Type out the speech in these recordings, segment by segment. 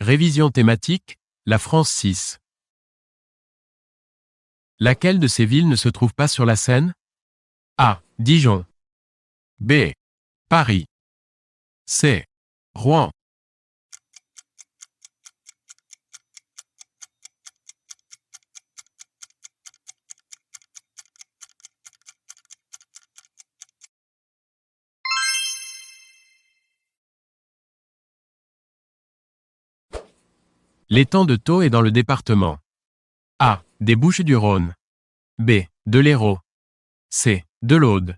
Révision thématique, la France 6. Laquelle de ces villes ne se trouve pas sur la Seine? A. Dijon. B. Paris. C. Rouen. L'étang de Thau est dans le département. A. Des Bouches-du-Rhône. B. De l'Hérault. C. De l'Aude.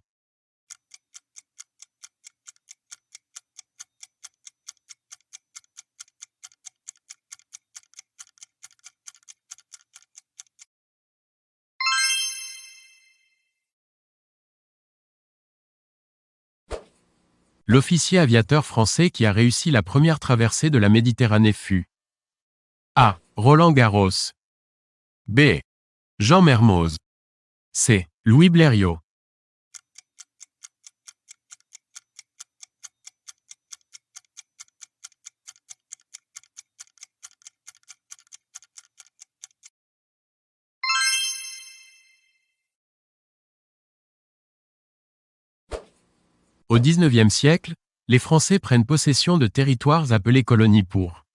L'officier aviateur français qui a réussi la première traversée de la Méditerranée fut A. Roland Garros. B. Jean Mermoz. C. Louis Blériot. Au XIXe siècle, les Français prennent possession de territoires appelés colonies pour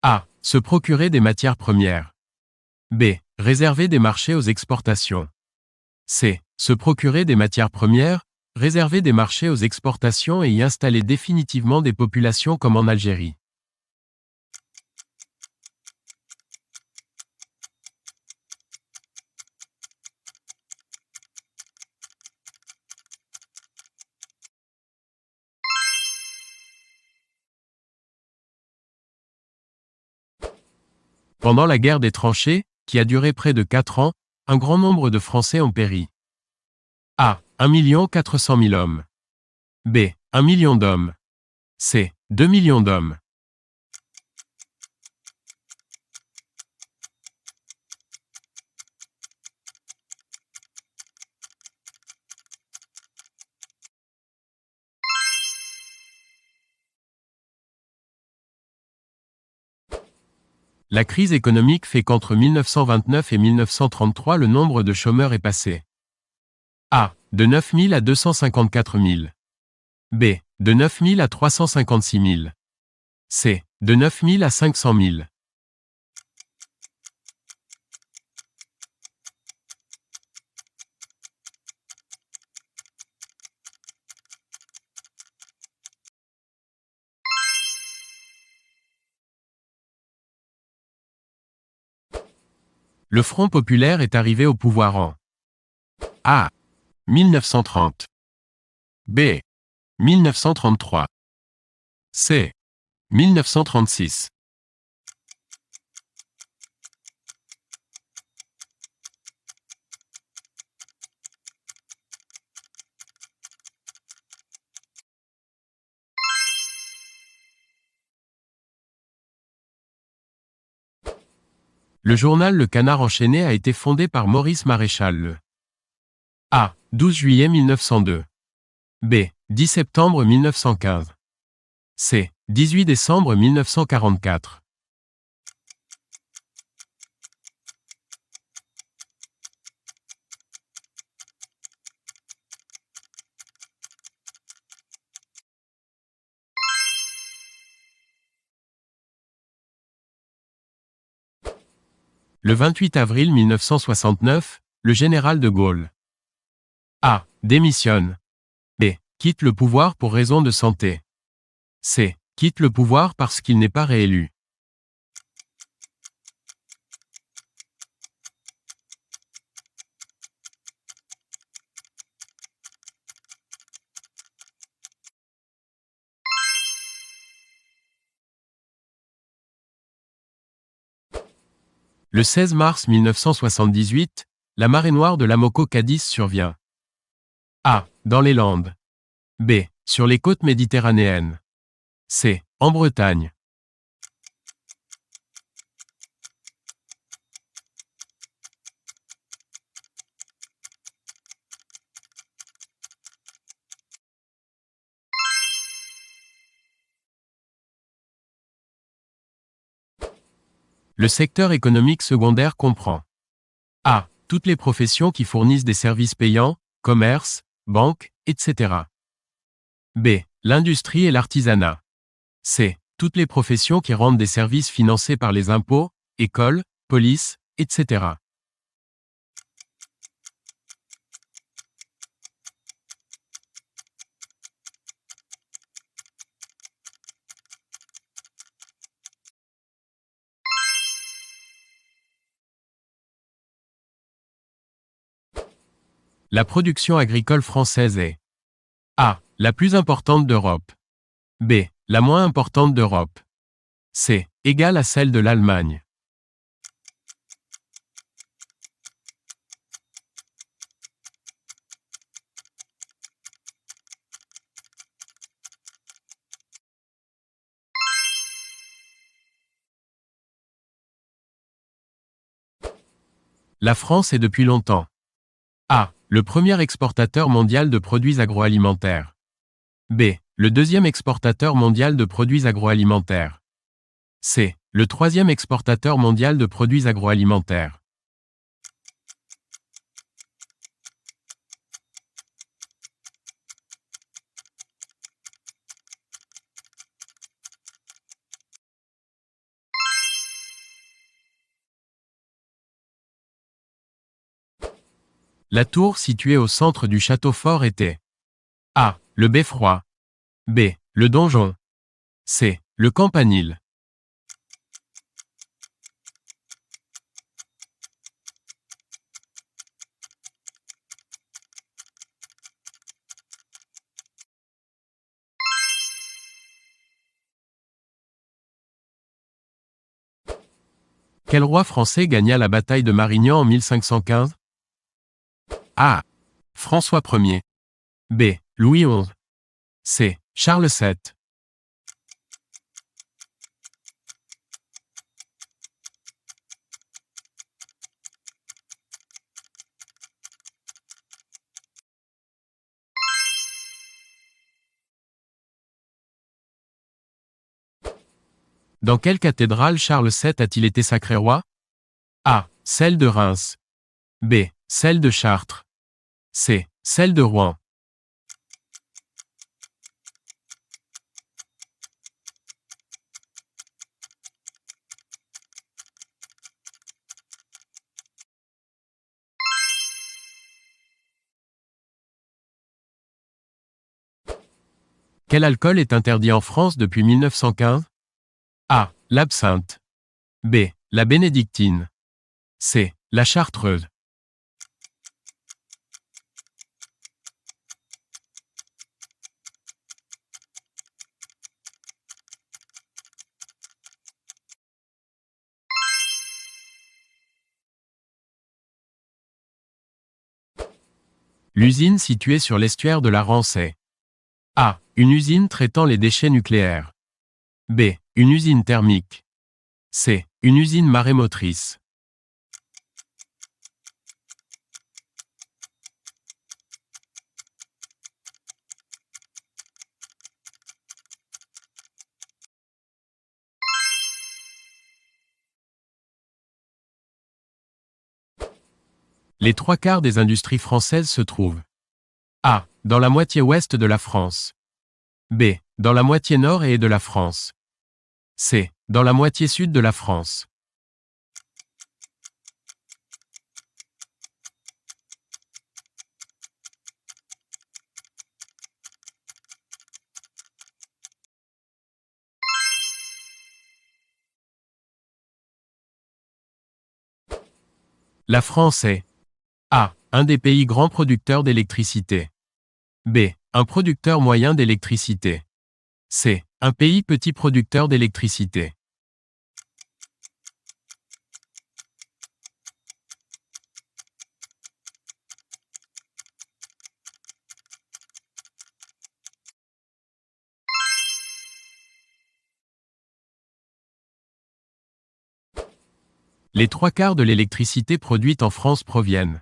A. Se procurer des matières premières. B. Réserver des marchés aux exportations. C. Se procurer des matières premières, réserver des marchés aux exportations et y installer définitivement des populations comme en Algérie. Pendant la guerre des tranchées, qui a duré près de 4 ans, un grand nombre de Français ont péri. A. 1 400 000 hommes. B. 1 million d'hommes. C. 2 millions d'hommes. La crise économique fait qu'entre 1929 et 1933 le nombre de chômeurs est passé. A. De 9 000 à 254 000. B. De 9 000 à 356 000. C. De 9 000 à 500 000. Le Front populaire est arrivé au pouvoir en A. 1930. B. 1933. C. 1936. Le journal Le Canard enchaîné a été fondé par Maurice Maréchal le A. 12 juillet 1902. B. 10 septembre 1915. C. 18 décembre 1944. Le 28 avril 1969, le général de Gaulle A. Démissionne. B. Quitte le pouvoir pour raison de santé. C. Quitte le pouvoir parce qu'il n'est pas réélu. Le 16 mars 1978, la marée noire de l'Amoco Cadiz survient. A. Dans les Landes. B. Sur les côtes méditerranéennes. C. En Bretagne. Le secteur économique secondaire comprend A. Toutes les professions qui fournissent des services payants, commerce, banque, etc. B. L'industrie et l'artisanat. C. Toutes les professions qui rendent des services financés par les impôts, écoles, police, etc. La production agricole française est A. La plus importante d'Europe. B. La moins importante d'Europe. C. Égale à celle de l'Allemagne. La France est depuis longtemps A. Le premier exportateur mondial de produits agroalimentaires. B. Le deuxième exportateur mondial de produits agroalimentaires. C. Le troisième exportateur mondial de produits agroalimentaires. La tour située au centre du château fort était A. Le beffroi. B. Le donjon. C. Le campanile. Quel roi français gagna la bataille de Marignan en 1515? A. François Ier. B. Louis XI. C. Charles VII. Dans quelle cathédrale Charles VII a-t-il été sacré roi? A. Celle de Reims. B. Celle de Chartres. C. Celle de Rouen. Quel alcool est interdit en France depuis 1915? A. L'absinthe. B. La bénédictine. C. La chartreuse. L'usine située sur l'estuaire de la Rance est A. Une usine traitant les déchets nucléaires. B. Une usine thermique. C. Une usine marémotrice. Les trois quarts des industries françaises se trouvent A. Dans la moitié ouest de la France. B. Dans la moitié nord et est de la France. C. Dans la moitié sud de la France. La France est A. Un des pays grands producteurs d'électricité. B. Un producteur moyen d'électricité. C. Un pays petit producteur d'électricité. Les trois quarts de l'électricité produite en France proviennent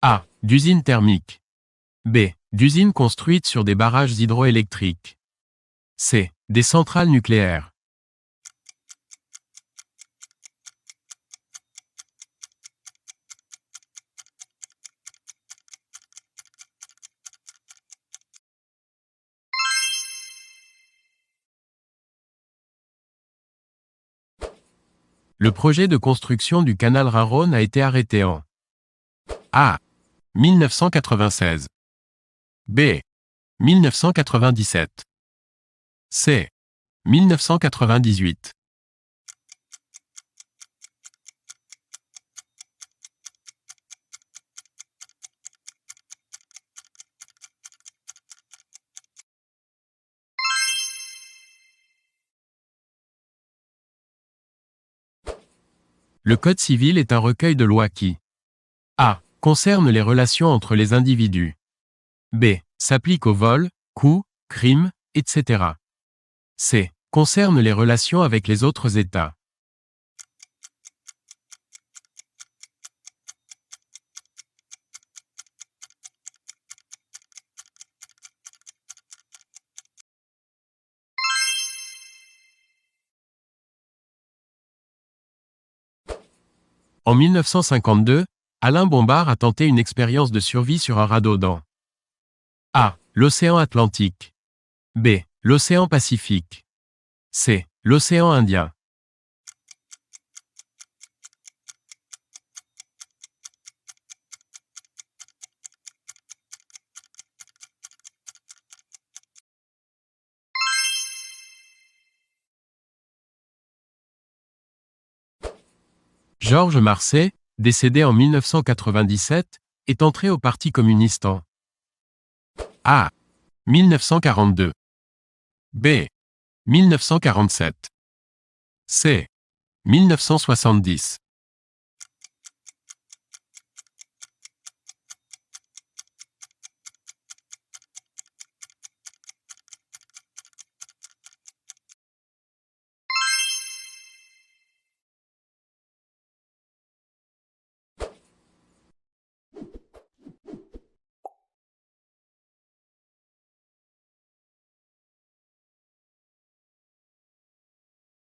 A. D'usines thermiques. B. D'usines construites sur des barrages hydroélectriques. C. Des centrales nucléaires. Le projet de construction du canal Rhône a été arrêté en A. 1996. B. 1997. C. 1998. Le Code civil est un recueil de lois qui A. Concerne les relations entre les individus. B. S'applique au vol, coups, crimes, etc. C. Concerne les relations avec les autres États. En 1952, Alain Bombard a tenté une expérience de survie sur un radeau dans A. L'océan Atlantique. B. L'océan Pacifique. C. L'océan Indien. Georges Marchais, décédé en 1997, est entré au Parti communiste en A. 1942. B. 1947. C. 1970.